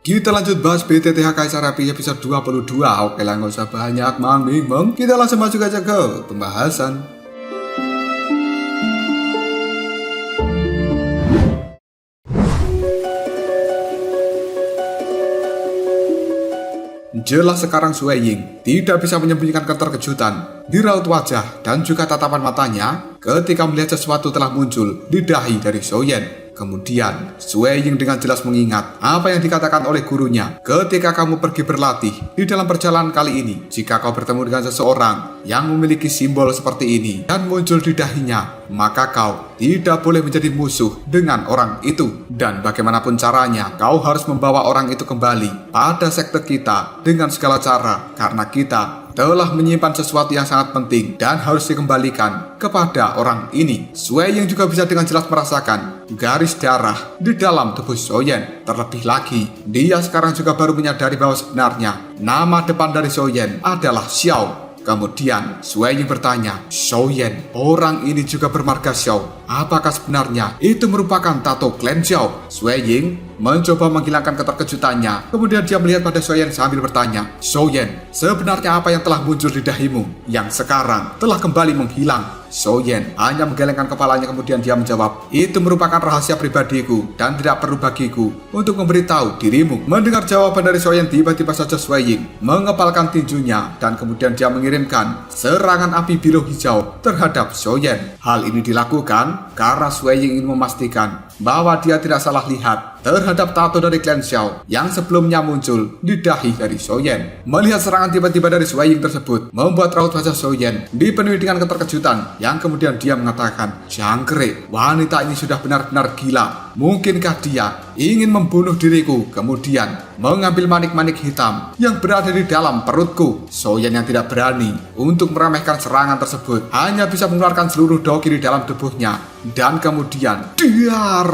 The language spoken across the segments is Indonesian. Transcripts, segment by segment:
Kita lanjut bahas BTTH Kaisar Api episode 22. Oke lah, nggak usah banyak mang. Kita langsung masuk aja ke pembahasan. Jelas sekarang Sue Ying tidak bisa menyembunyikan keterkejutan di raut wajah dan juga tatapan matanya ketika melihat sesuatu telah muncul di dahi dari Soyen. Kemudian Sue Ying dengan jelas mengingat apa yang dikatakan oleh gurunya ketika kamu pergi berlatih di dalam perjalanan kali ini. Jika kau bertemu dengan seseorang yang memiliki simbol seperti ini dan muncul di dahinya, maka kau tidak boleh menjadi musuh dengan orang itu. Dan bagaimanapun caranya, kau harus membawa orang itu kembali pada sekte kita dengan segala cara, karena kita telah menyimpan sesuatu yang sangat penting dan harus dikembalikan kepada orang ini. Sue Ying juga bisa dengan jelas merasakan garis darah di dalam tubuh Soyen. Terlebih lagi, dia sekarang juga baru menyadari bahwa sebenarnya nama depan dari Soyen adalah Xiao. Kemudian Sue Ying bertanya, Soyen, orang ini juga bermarga Xiao. Apakah sebenarnya itu merupakan tato klan Xiao? Sue Ying mencoba menghilangkan keterkejutannya. Kemudian dia melihat pada Soyen sambil bertanya, Soyen, sebenarnya apa yang telah muncul di dahimu yang sekarang telah kembali menghilang? Soyen hanya menggelengkan kepalanya, kemudian dia menjawab, itu merupakan rahasia pribadiku dan tidak perlu bagiku untuk memberitahu dirimu. Mendengar jawaban dari Soyen, tiba-tiba saja Sue Ying mengepalkan tinjunya dan kemudian dia mengirimkan serangan api biru hijau terhadap Soyen. Hal ini dilakukan karena Sue Ying ingin memastikan bahwa dia tidak salah lihat terhadap tato dari klan Xiao yang sebelumnya muncul di dahi dari Soyen. Melihat serangan tiba-tiba dari Sue Ying tersebut membuat raut wajah Soyen dipenuhi dengan keterkejutan, yang kemudian dia mengatakan, jangkrik, wanita ini sudah benar-benar gila. Mungkinkah dia ingin membunuh diriku kemudian mengambil manik-manik hitam yang berada di dalam perutku? Soyen yang tidak berani untuk meremehkan serangan tersebut hanya bisa mengeluarkan seluruh doki di dalam tubuhnya, dan kemudian diar,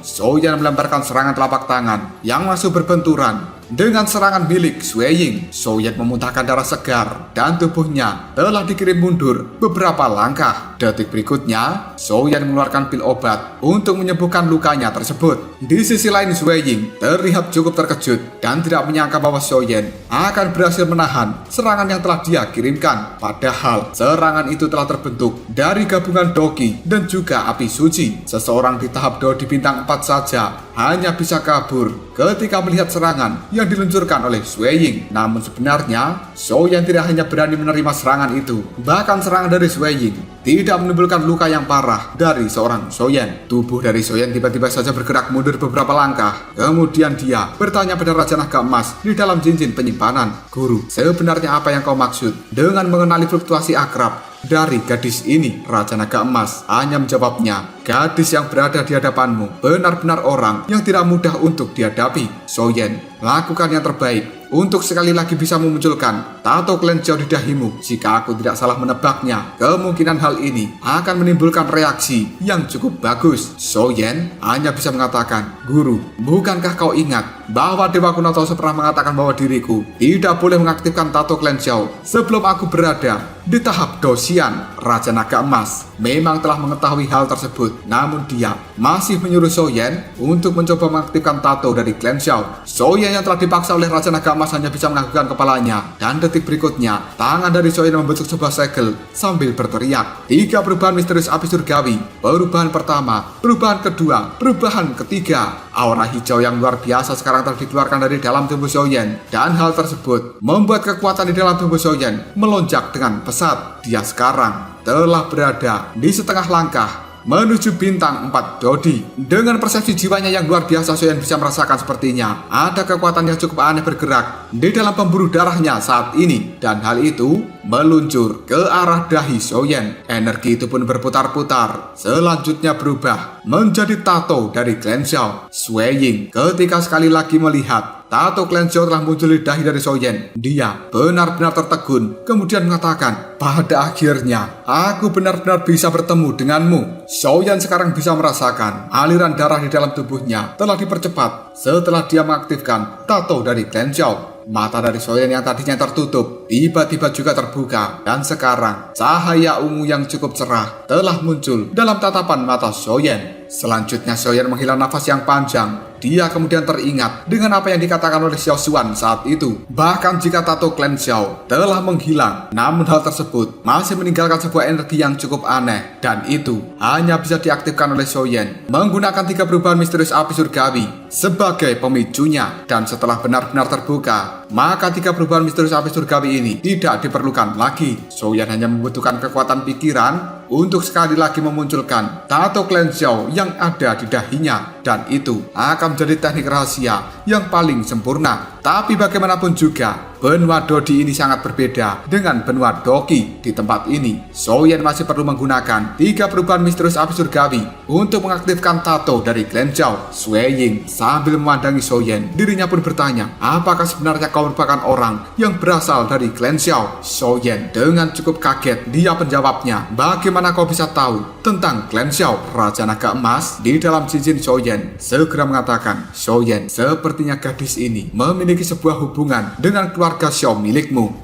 Soyen melemparkan serangan telapak tangan yang masuk berbenturan dengan serangan milik Sue Ying. Soyen memuntahkan darah segar dan tubuhnya telah dikirim mundur beberapa langkah. Detik berikutnya, Soyen mengeluarkan pil obat untuk menyembuhkan lukanya tersebut. Di sisi lain, Sue Ying terlihat cukup terkejut dan tidak menyangka bahwa Soyen akan berhasil menahan serangan yang telah dia kirimkan. Padahal serangan itu telah terbentuk dari gabungan doki dan juga api suci. Seseorang di tahap dodi bintang 4 saja hanya bisa kabur ketika melihat serangan yang diluncurkan oleh Sue Ying. Namun sebenarnya Soyen tidak hanya berani menerima serangan itu, bahkan serangan dari Sue Ying tidak menimbulkan luka yang parah dari seorang Soyen. Tubuh dari Soyen tiba-tiba saja bergerak mundur beberapa langkah. Kemudian dia bertanya pada Raja Naga Emas di dalam cincin penyimpanan, Guru, sebenarnya apa yang kau maksud dengan mengenali fluktuasi akrab dari gadis ini? Raja Naga Emas hanya menjawabnya, gadis yang berada di hadapanmu benar-benar orang yang tidak mudah untuk dihadapi. Soyen, lakukan yang terbaik untuk sekali lagi bisa memunculkan tato klan Xiao di dahimu. Jika aku tidak salah menebaknya, kemungkinan hal ini akan menimbulkan reaksi yang cukup bagus. Soyen hanya bisa mengatakan, Guru, bukankah kau ingat bahwa Dewa Kuno Toso pernah mengatakan bahwa diriku tidak boleh mengaktifkan tato klan Xiao sebelum aku berada di tahap dosian? Raja Naga Emas memang telah mengetahui hal tersebut, namun dia masih menyuruh Soyen untuk mencoba mengaktifkan tato dari klan Xiao. Soyen yang telah dipaksa oleh Raja Naga Emas hanya bisa menganggukkan kepalanya, dan detik berikutnya tangan dari Soyen membentuk sebuah segel sambil berteriak. 3 perubahan misterius api surgawi. Perubahan pertama, perubahan kedua, perubahan ketiga. Aura hijau yang luar biasa sekarang telah dikeluarkan dari dalam tubuh Soyen, dan hal tersebut membuat kekuatan di dalam tubuh Soyen melonjak dengan pesat. Dia sekarang telah berada di setengah langkah menuju bintang 4 dodi. Dengan persepsi jiwanya yang luar biasa, Soyen bisa merasakan sepertinya ada kekuatan yang cukup aneh bergerak di dalam pembuluh darahnya saat ini, dan hal itu meluncur ke arah dahi Soyen. Energi itu pun berputar-putar, selanjutnya berubah menjadi tato dari klan Xiao. Sue Ying ketika sekali lagi melihat tato klan Xiao telah muncul di dahi dari Soyen, dia benar-benar tertegun, kemudian mengatakan, pada akhirnya aku benar-benar bisa bertemu denganmu. Soyen sekarang bisa merasakan aliran darah di dalam tubuhnya telah dipercepat setelah dia mengaktifkan tato dari klan Xiao. Mata dari Soyen yang tadinya tertutup tiba-tiba juga terbuka, dan sekarang cahaya ungu yang cukup cerah telah muncul dalam tatapan mata Soyen. Selanjutnya Soyen menghela nafas yang panjang dia kemudian teringat dengan apa yang dikatakan oleh Xiao Xuan saat itu. Bahkan jika tato klan Xiao telah menghilang, namun hal tersebut masih meninggalkan sebuah energi yang cukup aneh, dan itu hanya bisa diaktifkan oleh Xiaoyan menggunakan 3 perubahan misterius api surgawi sebagai pemicunya. Dan setelah benar-benar terbuka, maka 3 perubahan misterius api surgawi ini tidak diperlukan lagi. Xiaoyan hanya membutuhkan kekuatan pikiran untuk sekali lagi memunculkan tato klan Xiao yang ada di dahinya, dan itu akan menjadi teknik rahasia yang paling sempurna. Tapi bagaimanapun juga, benua Dodi ini sangat berbeda dengan benua Doki. Di tempat ini, Xiaoyan masih perlu menggunakan 3 perubahan misterius api surgawi untuk mengaktifkan tato dari klan Xiao. Sui Ying sambil memandangi Xiaoyan, dirinya pun bertanya, apakah sebenarnya kau merupakan orang yang berasal dari klan Xiao? Xiaoyan dengan cukup kaget, dia menjawabnya, bagaimana kau bisa tahu tentang klan Xiao? Raja Naga Emas di dalam cincin Xiaoyan segera mengatakan, Xiaoyan, sepertinya gadis ini memiliki sebuah hubungan dengan keluarga Xiao milikmu.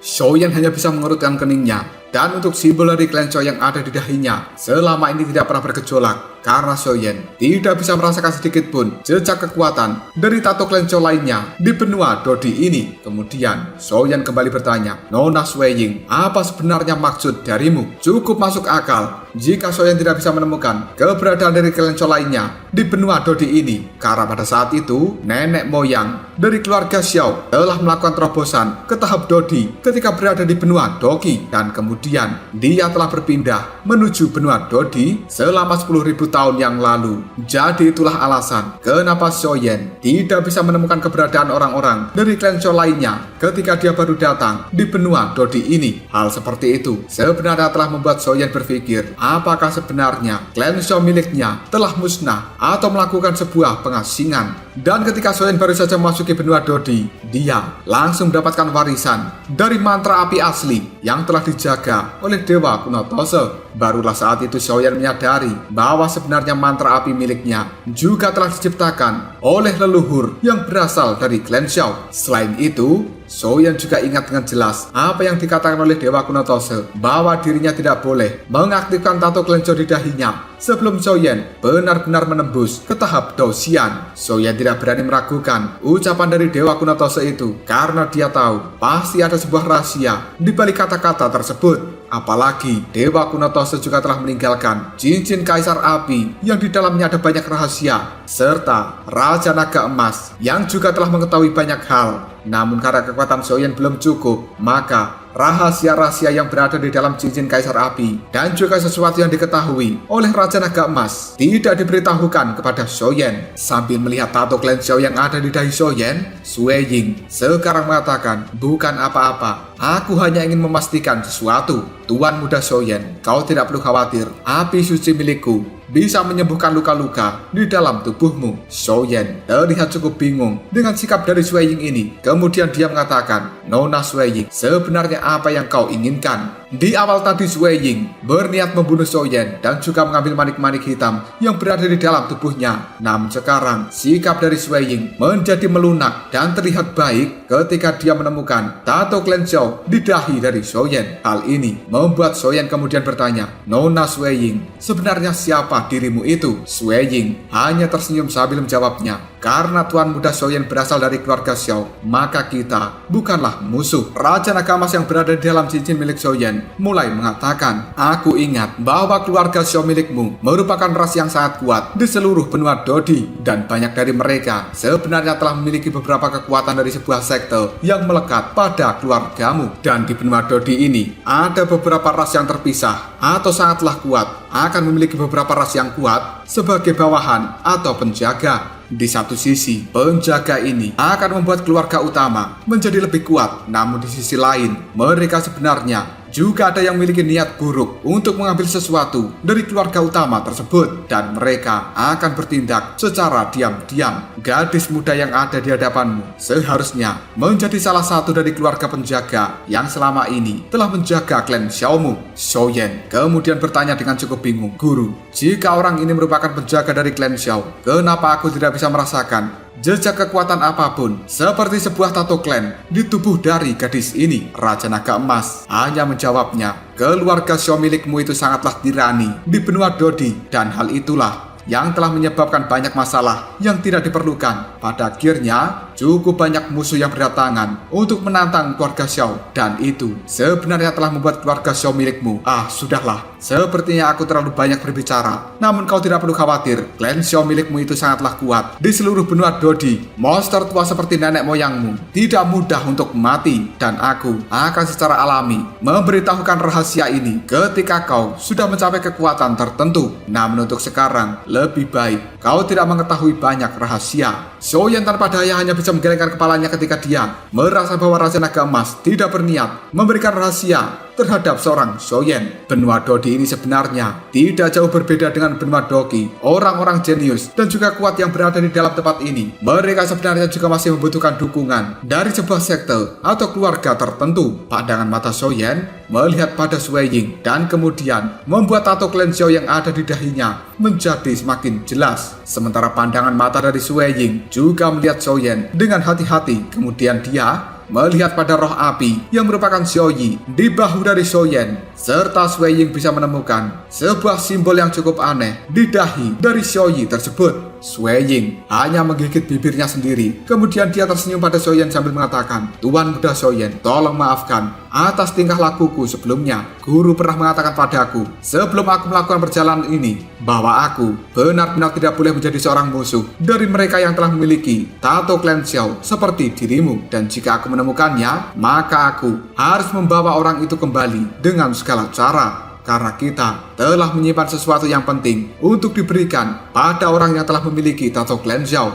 Xiaoyan hanya bisa mengerutkan keningnya, dan untuk simbol dari klan Xiao yang ada di dahinya selama ini tidak pernah bergejolak, karena Xiaoyan tidak bisa merasakan sedikit pun jejak kekuatan dari tato klan Xiao lainnya di benua Dodi ini. Kemudian Xiaoyan kembali bertanya, Nona Sui Ying, apa sebenarnya maksud darimu? Cukup masuk akal jika Xiaoyan tidak bisa menemukan keberadaan dari klan Xiao lainnya di benua Dodi ini, karena pada saat itu nenek moyang dari keluarga Xiao telah melakukan terobosan ke tahap Dodi ketika berada di benua Doki, dan kemudian dia telah berpindah menuju benua Dodi selama 10.000 tahun yang lalu. Jadi itulah alasan kenapa Xiaoyan tidak bisa menemukan keberadaan orang-orang dari klan Xiao lainnya ketika dia baru datang di benua Dodi ini. Hal seperti itu sebenarnya telah membuat Xiaoyan berpikir, apakah sebenarnya klan Xiao miliknya telah musnah atau melakukan sebuah pengasingan. Dan ketika Xiaoyan baru saja memasuki benua Dodi, dia langsung mendapatkan warisan dari mantra api asli yang telah dijaga oleh Dewa Kuno Tose. Barulah saat itu Xiaoyan menyadari bahwa sebenarnya mantra api miliknya juga telah diciptakan oleh leluhur yang berasal dari klan Xiao. Selain itu, Xiaoyan juga ingat dengan jelas apa yang dikatakan oleh Dewa Kuno Tose, bahwa dirinya tidak boleh mengaktifkan tato klan Xiao di dahinya sebelum Xiaoyan benar-benar menembus ke tahap Dao Xian. Xiaoyan tidak berani meragukan ucapan dari Dewa Kuno Tose itu, karena dia tahu pasti ada sebuah rahasia di balik kata-kata tersebut. Apalagi Dewa Kuno Tose juga telah meninggalkan cincin Kaisar Api yang di dalamnya ada banyak rahasia, serta Raja Naga Emas yang juga telah mengetahui banyak hal. Namun karena kekuatan Xiaoyan belum cukup, maka rahasia-rahasia yang berada di dalam cincin Kaisar Api dan juga sesuatu yang diketahui oleh Raja Naga Emas tidak diberitahukan kepada Xiaoyan. Sambil melihat tato klan Xiao yang ada di dahi Xiaoyan, Sui Ying sekarang mengatakan, bukan apa-apa, aku hanya ingin memastikan sesuatu. Tuan muda Xiaoyan, kau tidak perlu khawatir, api suci milikku bisa menyembuhkan luka-luka di dalam tubuhmu. Xiaoyan terlihat cukup bingung dengan sikap dari Sui Ying ini. Kemudian dia mengatakan, Nona Sui Ying, sebenarnya apa yang kau inginkan? Di awal tadi Sui Ying berniat membunuh Xiaoyan dan juga mengambil manik-manik hitam yang berada di dalam tubuhnya. Namun sekarang sikap dari Sui Ying menjadi melunak dan terlihat baik ketika dia menemukan tato klan Xiao di dahi dari Xiaoyan. Hal ini membuat Xiaoyan kemudian bertanya, Nona Sui Ying, sebenarnya siapa dirimu itu? Sui Ying hanya tersenyum sambil menjawabnya, karena tuan muda Xiaoyan berasal dari keluarga Xiao, maka kita bukanlah musuh. Raja Naga Emas yang berada di dalam cincin milik Xiaoyan mulai mengatakan, aku ingat bahwa keluarga Xiao milikmu merupakan ras yang sangat kuat di seluruh benua Dodi, dan banyak dari mereka sebenarnya telah memiliki beberapa kekuatan dari sebuah sekte yang melekat pada keluargamu. Dan di benua Dodi ini ada beberapa ras yang terpisah atau sangatlah kuat, akan memiliki beberapa ras yang kuat sebagai bawahan atau penjaga. Di satu sisi, penjaga ini akan membuat keluarga utama menjadi lebih kuat, namun di sisi lain, mereka sebenarnya juga ada yang memiliki niat buruk untuk mengambil sesuatu dari keluarga utama tersebut, dan mereka akan bertindak secara diam-diam. Gadis muda yang ada di hadapanmu seharusnya menjadi salah satu dari keluarga penjaga yang selama ini telah menjaga klan Xiaomu. Xiaoyan kemudian bertanya dengan cukup bingung, Guru, jika orang ini merupakan penjaga dari klan Xiao, kenapa aku tidak bisa merasakan jejak kekuatan apapun seperti sebuah tato klan di tubuh dari gadis ini. Raja Naga Emas hanya menjawabnya, keluarga Xiao milikmu itu sangatlah tirani di benua Dodi, dan hal itulah yang telah menyebabkan banyak masalah yang tidak diperlukan. Pada akhirnya cukup banyak musuh yang berdatangan untuk menantang keluarga Xiao, dan itu sebenarnya telah membuat keluarga Xiao milikmu. Sudahlah, sepertinya aku terlalu banyak berbicara. Namun kau tidak perlu khawatir, klan Xiao milikmu itu sangatlah kuat di seluruh benua Dodi. Monster tua seperti nenek moyangmu tidak mudah untuk mati, dan aku akan secara alami memberitahukan rahasia ini ketika kau sudah mencapai kekuatan tertentu. Namun untuk sekarang, lebih baik kau tidak mengetahui banyak rahasia. Xiaoyan tanpa daya hanya bisa menggelengkan kepalanya ketika dia merasa bahwa Raja Naga Emas tidak berniat memberikan rahasia terhadap seorang Xiaoyan. Benua Dodi ini sebenarnya tidak jauh berbeda dengan benua Doki. Orang-orang jenius dan juga kuat yang berada di dalam tempat ini, mereka sebenarnya juga masih membutuhkan dukungan dari sebuah sekte atau keluarga tertentu. Pandangan mata Xiaoyan melihat pada Sui Ying dan kemudian membuat tato klan Xiao yang ada di dahinya menjadi semakin jelas. Sementara pandangan mata dari Sui Ying juga melihat Xiaoyan dengan hati-hati. Kemudian dia melihat pada roh api yang merupakan Xiaoyi di bahu dari Xiaoyan, serta Sui Ying bisa menemukan sebuah simbol yang cukup aneh di dahi dari Xiaoyi tersebut. Sui Ying hanya menggigit bibirnya sendiri, kemudian dia tersenyum pada Xiaoyan sambil mengatakan, Tuan Muda Xiaoyan, tolong maafkan atas tingkah lakuku sebelumnya. Guru pernah mengatakan padaku sebelum aku melakukan perjalanan ini bahwa aku benar-benar tidak boleh menjadi seorang musuh dari mereka yang telah memiliki tato klan Xiao seperti dirimu, dan jika aku menemukannya, maka aku harus membawa orang itu kembali dengan segala cara. Karena kita telah menyimpan sesuatu yang penting untuk diberikan pada orang yang telah memiliki tato klan Xiao.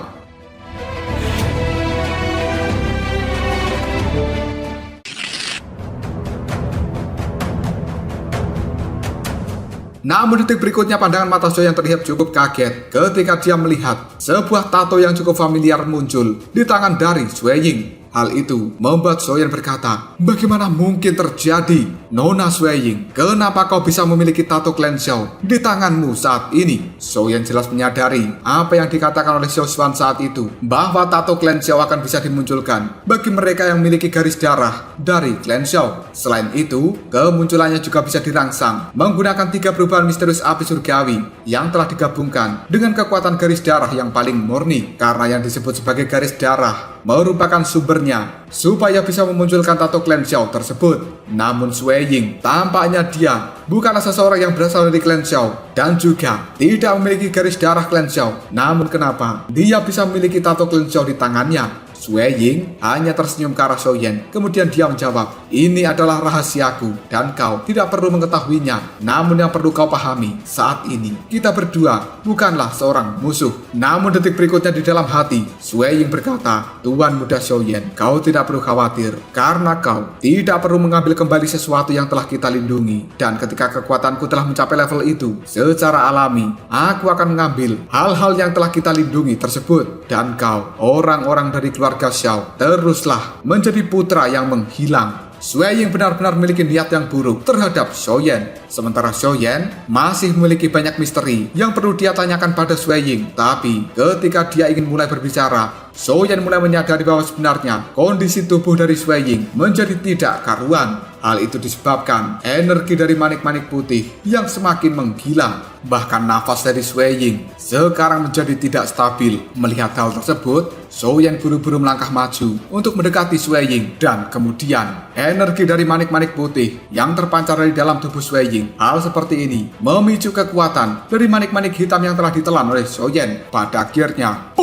Namun detik berikutnya pandangan mata Xiao yang terlihat cukup kaget ketika dia melihat sebuah tato yang cukup familiar muncul di tangan dari Sui Ying. Hal itu membuat Xiaoyan berkata, bagaimana mungkin terjadi? Nona Sui Ying, kenapa kau bisa memiliki tato klan Xiao di tanganmu saat ini? Xiaoyan jelas menyadari apa yang dikatakan oleh Xiao Xuan saat itu, bahwa tato klan Xiao akan bisa dimunculkan bagi mereka yang memiliki garis darah dari klan Xiao. Selain itu, kemunculannya juga bisa dirangsang menggunakan 3 perubahan misterius api surgawi yang telah digabungkan dengan kekuatan garis darah yang paling murni. Karena yang disebut sebagai garis darah merupakan sumbernya supaya bisa memunculkan tato klan Xiao tersebut. Namun Sui Ying tampaknya dia bukanlah seseorang yang berasal dari klan Xiao dan juga tidak memiliki garis darah klan Xiao. Namun kenapa dia bisa memiliki tato klan Xiao di tangannya? Sui Ying hanya tersenyum ke arah Xiaoyan, kemudian dia menjawab, ini adalah rahasiaku dan kau tidak perlu mengetahuinya. Namun yang perlu kau pahami, saat ini kita berdua bukanlah seorang musuh. Namun detik berikutnya di dalam hati, Sui Ying berkata, Tuan Muda Xiaoyan, kau tidak perlu khawatir karena kau tidak perlu mengambil kembali sesuatu yang telah kita lindungi. Dan ketika kekuatanku telah mencapai level itu, secara alami aku akan mengambil hal-hal yang telah kita lindungi tersebut. Dan kau, orang-orang dari keluarga Xiao, teruslah menjadi putra yang menghilang. Sui Ying benar-benar memiliki niat yang buruk terhadap Xiaoyan. Sementara Xiaoyan masih memiliki banyak misteri yang perlu dia tanyakan pada Sui Ying. Tapi ketika dia ingin mulai berbicara, Xiaoyan mulai menyadari bahwa sebenarnya kondisi tubuh dari Sui Ying menjadi tidak karuan. Hal itu disebabkan energi dari manik-manik putih yang semakin menggila. Bahkan nafas dari Sui Ying sekarang menjadi tidak stabil. Melihat hal tersebut, Xiaoyan buru-buru melangkah maju untuk mendekati Sui Ying. Dan kemudian energi dari manik-manik putih yang terpancar dari dalam tubuh Sui Ying, hal seperti ini memicu kekuatan dari manik-manik hitam yang telah ditelan oleh Xiaoyan. Pada akhirnya,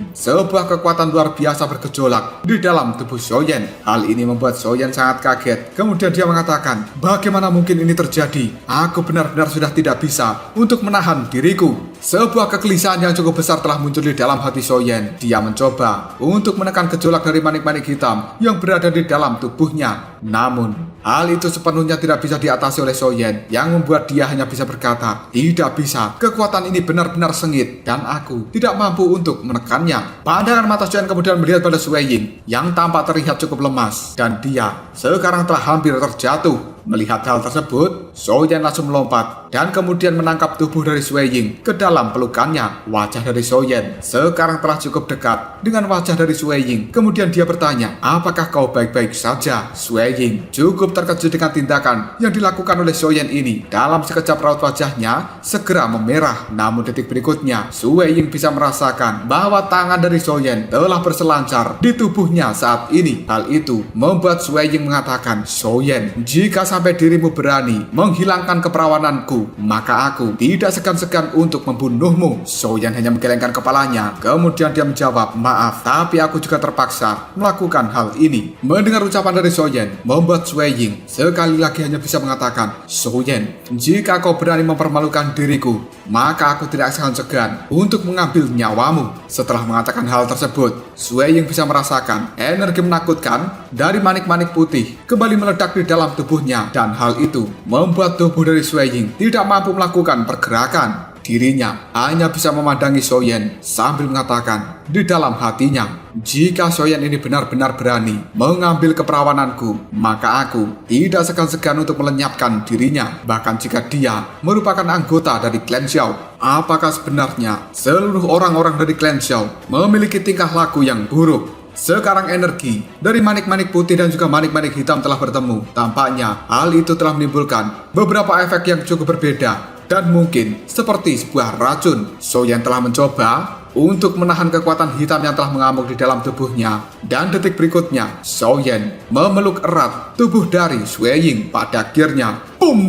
sebuah kekuatan luar biasa bergejolak di dalam tubuh Xiaoyan. Hal ini membuat Xiaoyan sangat kaget. Kemudian dia mengatakan, bagaimana mungkin ini terjadi? Aku benar-benar sudah tidak bisa untuk menahan diriku. Sebuah kegelisahan yang cukup besar telah muncul di dalam hati Xiaoyan. Dia mencoba untuk menekan gejolak dari manik-manik hitam yang berada di dalam tubuhnya. Namun, hal itu sepenuhnya tidak bisa diatasi oleh Xiaoyan, yang membuat dia hanya bisa berkata, tidak bisa, kekuatan ini benar-benar sengit dan aku tidak mampu untuk menekannya. Pandangan mata Xiaoyan kemudian melihat pada Sui Ying yang tampak terlihat cukup lemas dan dia sekarang telah hampir terjatuh. Melihat hal tersebut, Xiaoyan langsung melompat dan kemudian menangkap tubuh dari Sui Ying ke dalam dalam pelukannya. Wajah dari Soyen sekarang telah cukup dekat dengan wajah dari Sui Ying. Kemudian dia bertanya, apakah kau baik-baik saja? Sui Ying cukup terkejut dengan tindakan yang dilakukan oleh Soyen ini. Dalam sekejap raut wajahnya segera memerah. Namun detik berikutnya Sui Ying bisa merasakan bahwa tangan dari Soyen telah berselancar di tubuhnya saat ini. Hal itu membuat Sui Ying mengatakan, Soyen, jika sampai dirimu berani menghilangkan keperawananku, maka aku tidak segan-segan untuk membunuhmu. Soyen hanya menggelengkan kepalanya. Kemudian dia menjawab, maaf, tapi aku juga terpaksa melakukan hal ini. Mendengar ucapan dari Soyen membuat Sui Ying sekali lagi hanya bisa mengatakan, Soyen, jika kau berani mempermalukan diriku, maka aku tidak segan-segan untuk mengambil nyawamu. Setelah mengatakan hal tersebut, Sui Ying bisa merasakan energi menakutkan dari manik-manik putih kembali meledak di dalam tubuhnya, dan hal itu membuat tubuh dari Sui Ying tidak mampu melakukan pergerakan. Dirinya hanya bisa memandangi Soyen sambil mengatakan di dalam hatinya, jika Soyen ini benar-benar berani mengambil keperawananku, maka aku tidak segan-segan untuk melenyapkan dirinya, bahkan jika dia merupakan anggota dari klan Xiao. Apakah sebenarnya seluruh orang-orang dari klan Xiao memiliki tingkah laku yang buruk? Sekarang energi dari manik-manik putih dan juga manik-manik hitam telah bertemu. Tampaknya hal itu telah menimbulkan beberapa efek yang cukup berbeda dan mungkin seperti sebuah racun. Soyen telah mencoba untuk menahan kekuatan hitam yang telah mengamuk di dalam tubuhnya, dan detik berikutnya Soyen memeluk erat tubuh dari Sui Ying. Pada akhirnya, boom!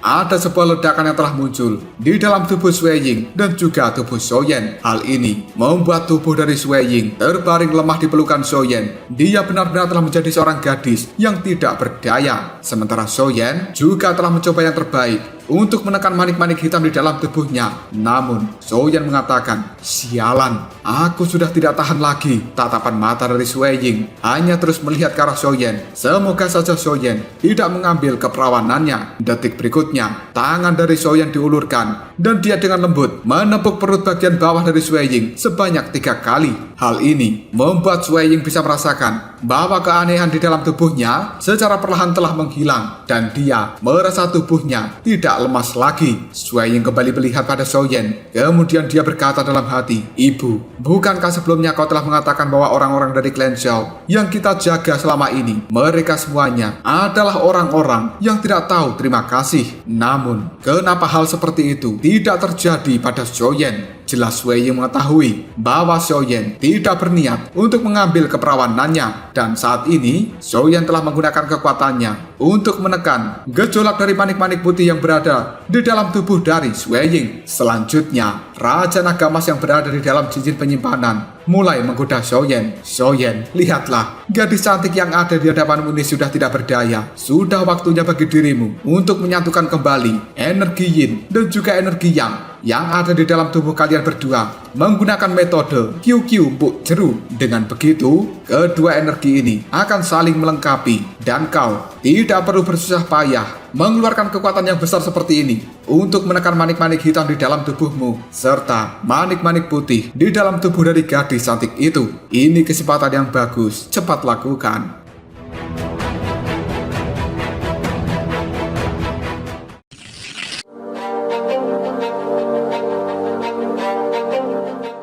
Ada sebuah ledakan yang telah muncul di dalam tubuh Sui Ying dan juga tubuh Soyen. Hal ini membuat tubuh dari Sui Ying terbaring lemah di pelukan Soyen. Dia benar-benar telah menjadi seorang gadis yang tidak berdaya. Sementara Soyen juga telah mencoba yang terbaik untuk menekan manik-manik hitam di dalam tubuhnya. Namun Soyen mengatakan, sialan, aku sudah tidak tahan lagi. Tatapan mata dari Sui Ying hanya terus melihat ke arah Soyen. Semoga saja Soyen tidak mengambil keperawanannya. Detik berikutnya, tangan dari Soyen diulurkan dan dia dengan lembut menepuk perut bagian bawah dari Sui Ying sebanyak 3 kali. Hal ini membuat Sui Ying bisa merasakan bahwa keanehan di dalam tubuhnya secara perlahan telah menghilang dan dia merasa tubuhnya tidak lemas lagi. Sui Ying kembali melihat pada Soyen. Kemudian dia berkata dalam hati, Ibu, bukankah sebelumnya kau telah mengatakan bahwa orang-orang dari klan Xiao yang kita jaga selama ini, mereka semuanya adalah orang-orang yang tidak tahu terima kasih. Namun, kenapa hal seperti itu tidak terjadi pada Soyen? Jelas Sui Ying mengetahui bahwa Soyen tidak berniat untuk mengambil keperawanannya, dan saat ini Soyen telah menggunakan kekuatannya untuk menekan gejolak dari manik-manik putih yang berada di dalam tubuh dari Sui Ying. Selanjutnya, Raja Naga Emas yang berada di dalam cincin penyimpanan mulai menggoda Soyen. Soyen, lihatlah, gadis cantik yang ada di hadapanmu ini sudah tidak berdaya. Sudah waktunya bagi dirimu untuk menyatukan kembali energi Yin dan juga energi yang ada di dalam tubuh kalian berdua menggunakan metode QQ Empuk Jeru. Dengan begitu, kedua energi ini akan saling melengkapi dan kau tidak perlu bersusah payah mengeluarkan kekuatan yang besar seperti ini untuk menekan manik-manik hitam di dalam tubuhmu serta manik-manik putih di dalam tubuh dari gadis cantik itu. Ini kesempatan yang bagus, cepat lakukan.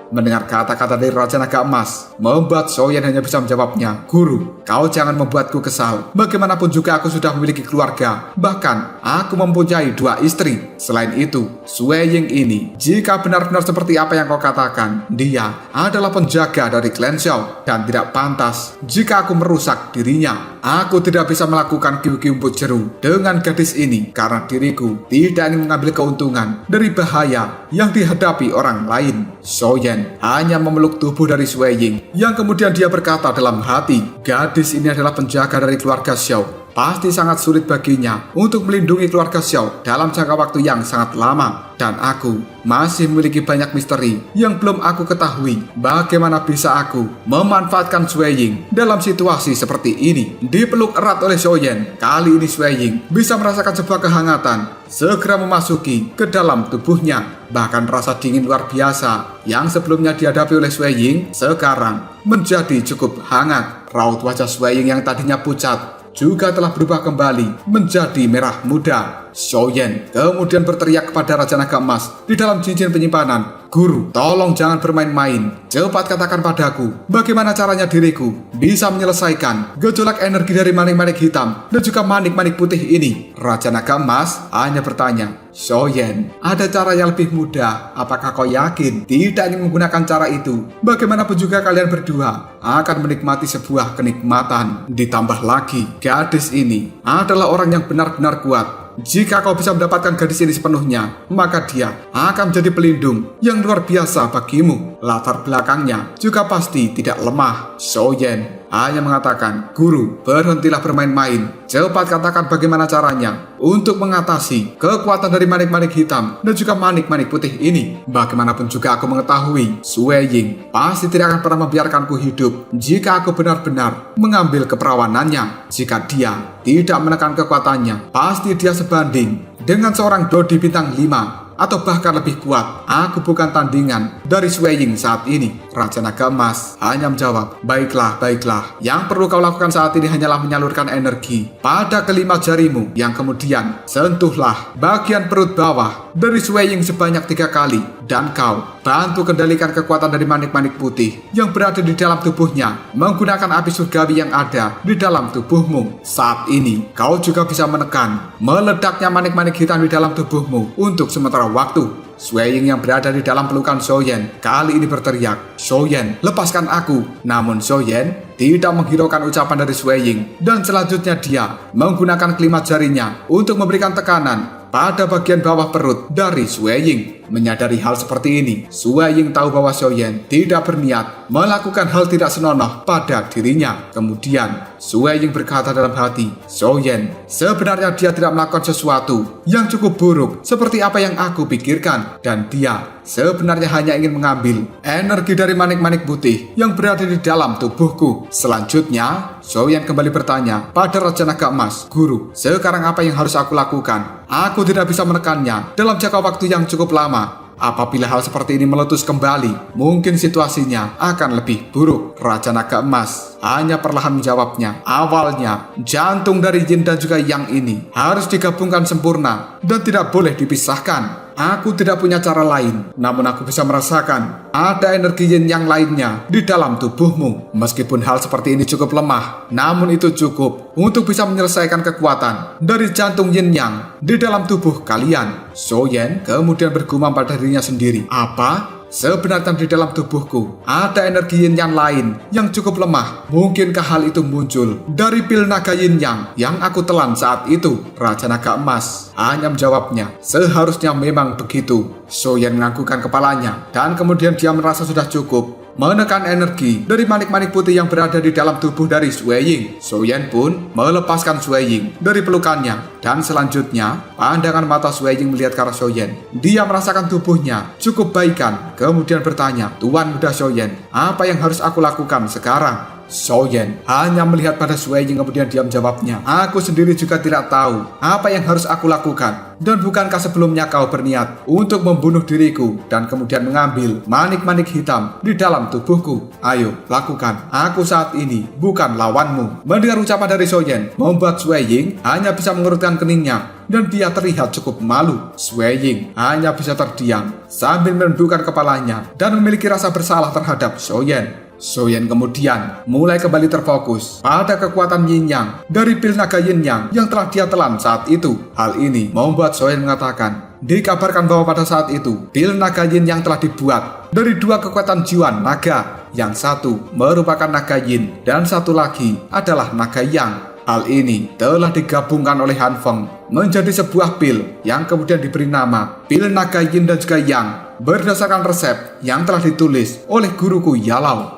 Mendengar kata-kata dari Raja Naga Emas membuat Soyen hanya bisa menjawabnya, Guru, kau jangan membuatku kesal. Bagaimanapun juga aku sudah memiliki keluarga. Bahkan aku mempunyai 2 istri. Selain itu, Sui Ying ini, jika benar-benar seperti apa yang kau katakan, dia adalah penjaga dari klan Xiao dan tidak pantas jika aku merusak dirinya. Aku tidak bisa melakukan QQ Empuk Jeru dengan gadis ini karena diriku tidak ingin mengambil keuntungan dari bahaya yang dihadapi orang lain. Soyen hanya memeluk tubuh dari Sui Ying yang kemudian dia berkata dalam hati, gadis ini adalah penjaga dari keluarga Xiao. Pasti sangat sulit baginya untuk melindungi keluarga Xiao dalam jangka waktu yang sangat lama. Dan aku masih memiliki banyak misteri yang belum aku ketahui. Bagaimana bisa aku memanfaatkan Sui Ying dalam situasi seperti ini? Dipeluk erat oleh Soyen, kali ini Sui Ying bisa merasakan sebuah kehangatan segera memasuki ke dalam tubuhnya. Bahkan rasa dingin luar biasa yang sebelumnya dihadapi oleh Sui Ying sekarang menjadi cukup hangat. Raut wajah Sui Ying yang tadinya pucat juga telah berubah kembali menjadi merah muda. Xiaoyan kemudian berteriak kepada Raja Naga Emas di dalam cincin penyimpanan, "Guru, tolong jangan bermain-main. Cepat katakan padaku, bagaimana caranya diriku bisa menyelesaikan gejolak energi dari manik-manik hitam dan juga manik-manik putih ini?" Raja Naga Emas hanya bertanya, "Xiaoyan, ada cara yang lebih mudah. Apakah kau yakin tidak ingin menggunakan cara itu? Bagaimanapun juga kalian berdua akan menikmati sebuah kenikmatan. Ditambah lagi, gadis ini adalah orang yang benar-benar kuat. Jika kau bisa mendapatkan gadis ini sepenuhnya, maka dia akan menjadi pelindung yang luar biasa bagimu. Latar belakangnya juga pasti tidak lemah." Xiaoyan hanya mengatakan, "Guru, berhentilah bermain-main. Cepat katakan bagaimana caranya untuk mengatasi kekuatan dari manik-manik hitam dan juga manik-manik putih ini. Bagaimanapun juga aku mengetahui, Sue Ying pasti tidak akan pernah membiarkanku hidup jika aku benar-benar mengambil keperawanannya. Jika dia tidak menekan kekuatannya, pasti dia sebanding dengan seorang Dodi bintang 5 atau bahkan lebih kuat. Aku bukan tandingan dari Sue Ying saat ini." Raja Naga Emas hanya menjawab, "Baiklah, baiklah. Yang perlu kau lakukan saat ini hanyalah menyalurkan energi pada kelima jarimu, yang kemudian sentuhlah bagian perut bawah dari Sue Ying sebanyak 3 kali, dan kau bantu kendalikan kekuatan dari manik-manik putih yang berada di dalam tubuhnya menggunakan api surgawi yang ada di dalam tubuhmu. Saat ini kau juga bisa menekan meledaknya manik-manik hitam di dalam tubuhmu untuk sementara waktu." Sue Ying yang berada di dalam pelukan Xiaoyan kali ini berteriak, "Xiaoyan, lepaskan aku!" Namun Xiaoyan tidak menghiraukan ucapan dari Sue Ying, dan selanjutnya dia menggunakan kelima jarinya untuk memberikan tekanan pada bagian bawah perut dari Sue Ying. Menyadari hal seperti ini, Sue Ying tahu bahwa Xiaoyan tidak berniat melakukan hal tidak senonoh pada dirinya. Kemudian Sue Ying berkata dalam hati, "Xiaoyan, sebenarnya dia tidak melakukan sesuatu yang cukup buruk seperti apa yang aku pikirkan, dan dia sebenarnya hanya ingin mengambil energi dari manik-manik putih yang berada di dalam tubuhku." Selanjutnya Xiaoyan kembali bertanya pada Raja Naga Emas, "Guru, sekarang apa yang harus aku lakukan? Aku tidak bisa menekannya dalam jangka waktu yang cukup lama. Apabila hal seperti ini meletus kembali, mungkin situasinya akan lebih buruk." Raja Naga Emas hanya perlahan menjawabnya, "Awalnya, jantung dari Yin dan juga Yang ini harus digabungkan sempurna dan tidak boleh dipisahkan. Aku tidak punya cara lain, namun aku bisa merasakan ada energi Yin yang lainnya di dalam tubuhmu. Meskipun hal seperti ini cukup lemah, namun itu cukup untuk bisa menyelesaikan kekuatan dari jantung Yin Yang di dalam tubuh kalian." Xiaoyan kemudian bergumam pada dirinya sendiri, "Apa? Sebenarnya di dalam tubuhku ada energi Yin yang lain yang cukup lemah. Mungkinkah hal itu muncul dari pil naga Yin yang aku telan saat itu?" Raja Naga Emas hanya menjawabnya, "Seharusnya memang begitu." Xiaoyan menganggukkan kepalanya, dan kemudian dia merasa sudah cukup menekan energi dari manik-manik putih yang berada di dalam tubuh dari Sue Ying. Xiaoyan pun melepaskan Sue Ying dari pelukannya, dan selanjutnya pandangan mata Sue Ying melihat ke arah Xiaoyan. Dia merasakan tubuhnya cukup baikan, kemudian bertanya, "Tuan muda Xiaoyan, apa yang harus aku lakukan sekarang?" Xiaoyan hanya melihat pada Sue Ying, kemudian dia menjawabnya, "Aku sendiri juga tidak tahu apa yang harus aku lakukan. Dan bukankah sebelumnya kau berniat untuk membunuh diriku dan kemudian mengambil manik-manik hitam di dalam tubuhku? Ayo, lakukan. Aku saat ini bukan lawanmu." Mendengar ucapan dari Xiaoyan membuat Sue Ying hanya bisa mengerutkan keningnya, dan dia terlihat cukup malu. Sue Ying hanya bisa terdiam sambil menundukkan kepalanya dan memiliki rasa bersalah terhadap Xiaoyan. Xiaoyan kemudian mulai kembali terfokus pada kekuatan Yin Yang dari pil naga Yin yang telah dia telan saat itu. Hal ini membuat Xiaoyan mengatakan, dikabarkan bahwa pada saat itu pil naga Yin yang telah dibuat dari 2 kekuatan jiwa naga. Yang satu merupakan naga Yin dan satu lagi adalah naga Yang. Hal ini telah digabungkan oleh Han Feng menjadi sebuah pil yang kemudian diberi nama pil naga Yin dan juga Yang berdasarkan resep yang telah ditulis oleh guruku Yalao.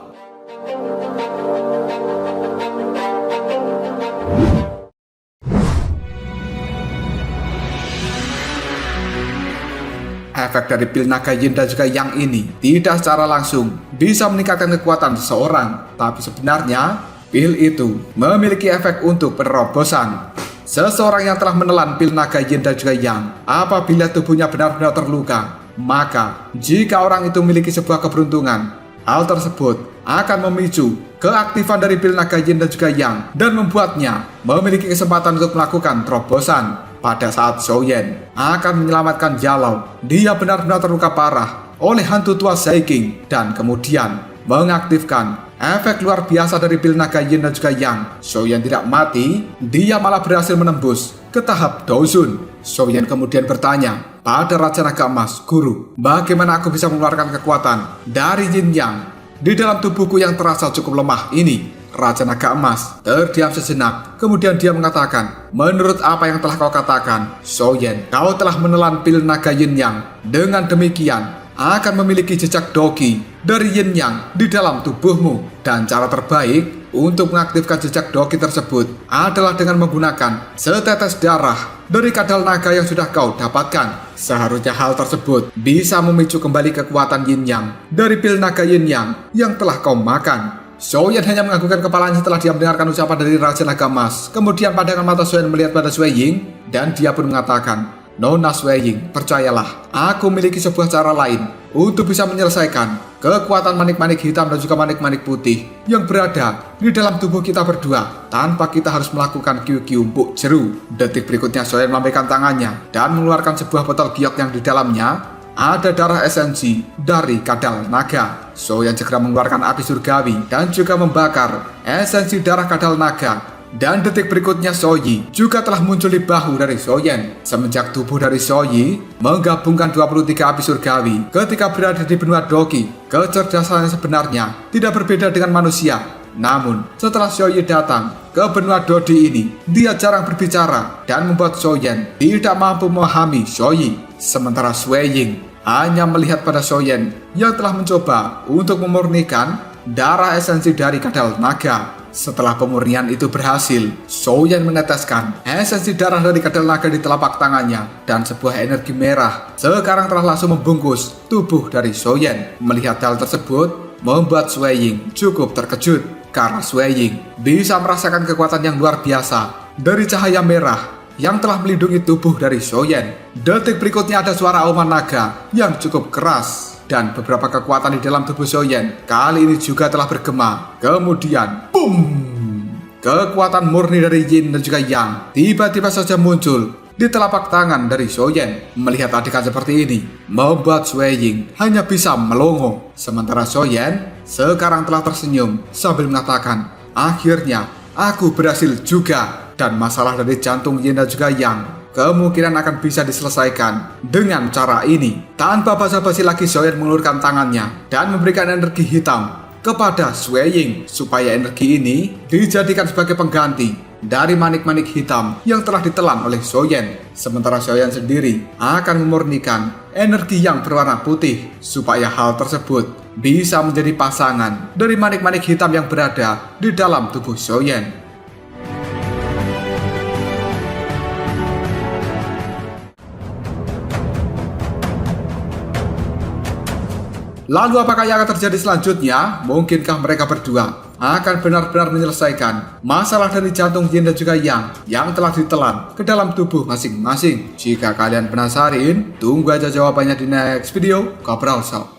Efek dari pil naga Yin dan juga Yang ini tidak secara langsung bisa meningkatkan kekuatan seseorang, tapi sebenarnya pil itu memiliki efek untuk penerobosan. Seseorang yang telah menelan pil naga Yin dan juga Yang, apabila tubuhnya benar-benar terluka, maka jika orang itu memiliki sebuah keberuntungan, hal tersebut akan memicu keaktifan dari pil naga yin dan juga yang dan membuatnya memiliki kesempatan untuk melakukan terobosan. Pada saat Xiaoyan akan menyelamatkan Yalou, dia benar-benar terluka parah oleh hantu tua Saiking dan kemudian mengaktifkan efek luar biasa dari pil naga yin dan juga yang. Xiaoyan tidak mati, dia malah berhasil menembus ke tahap Douzun. Xiaoyan kemudian bertanya pada Raja Naga Emas, "Guru, bagaimana aku bisa mengeluarkan kekuatan dari yin yang di dalam tubuhku yang terasa cukup lemah ini?" Raja Naga Emas terdiam sejenak, kemudian dia mengatakan, "Menurut apa yang telah kau katakan, Xiaoyan, kau telah menelan pil naga yin yang. Dengan demikian, akan memiliki jejak doqi dari yin yang di dalam tubuhmu. Dan cara terbaik untuk mengaktifkan jejak doqi tersebut adalah dengan menggunakan setetes darah dari kadal naga yang sudah kau dapatkan. Seharusnya hal tersebut bisa memicu kembali kekuatan yin yang dari pil naga yin yang telah kau makan." Xiaoyan hanya menganggukkan kepalanya setelah dia mendengarkan ucapan dari Raja Naga Emas. Kemudian pandangan mata Xiaoyan melihat pada Sui Ying dan dia pun mengatakan, "Nona Sui Ying, percayalah, aku memiliki sebuah cara lain untuk bisa menyelesaikan kekuatan manik-manik hitam dan juga manik-manik putih yang berada di dalam tubuh kita berdua tanpa kita harus melakukan Q Mbok Jeru." Detik berikutnya Xiaoyan melambaikan tangannya dan mengeluarkan sebuah botol giok yang di dalamnya ada darah esensi dari kadal naga. Xiaoyan segera mengeluarkan api surgawi dan juga membakar esensi darah kadal naga. Dan detik berikutnya Xiaoyi juga telah muncul di bahu dari Xiaoyan. Semenjak tubuh dari Xiaoyi menggabungkan 23 api surgawi ketika berada di benua doqi, kecerdasannya sebenarnya tidak berbeda dengan manusia. Namun, setelah Xiaoyi datang ke benua Dodi ini, dia jarang berbicara dan membuat Xiaoyan tidak mampu memahami Xiaoyi. Sementara Sui Ying hanya melihat pada Xiaoyan yang telah mencoba untuk memurnikan darah esensi dari kadal naga. Setelah pemurnian itu berhasil, Xiaoyan meneteskan esensi darah dari kadal naga di telapak tangannya dan sebuah energi merah sekarang telah langsung membungkus tubuh dari Xiaoyan. Melihat hal tersebut membuat Sui Ying cukup terkejut karena Sui Ying bisa merasakan kekuatan yang luar biasa dari cahaya merah yang telah melindungi tubuh dari Xiaoyan. Detik berikutnya ada suara auman naga yang cukup keras dan beberapa kekuatan di dalam tubuh Xiaoyan kali ini juga telah bergema. Kemudian, boom! Kekuatan murni dari yin dan juga yang tiba-tiba saja muncul di telapak tangan dari Xiaoyan. Melihat adegan seperti ini membuat Sui Ying hanya bisa melongo. Sementara Xiaoyan sekarang telah tersenyum sambil mengatakan, "Akhirnya aku berhasil juga." Dan masalah dari jantung yin dan juga yang kemungkinan akan bisa diselesaikan dengan cara ini. Tanpa basa-basi lagi Xiaoyan mengulurkan tangannya dan memberikan energi hitam kepada Sui Ying supaya energi ini dijadikan sebagai pengganti dari manik-manik hitam yang telah ditelan oleh Xiaoyan. Sementara Xiaoyan sendiri akan memurnikan energi yang berwarna putih supaya hal tersebut bisa menjadi pasangan dari manik-manik hitam yang berada di dalam tubuh Xiaoyan. Lalu apakah yang akan terjadi selanjutnya? Mungkinkah mereka berdua akan benar-benar menyelesaikan masalah dari jantung yin dan juga yang telah ditelan ke dalam tubuh masing-masing? Jika kalian penasaran, tunggu aja jawabannya di next video. Kopral Shop.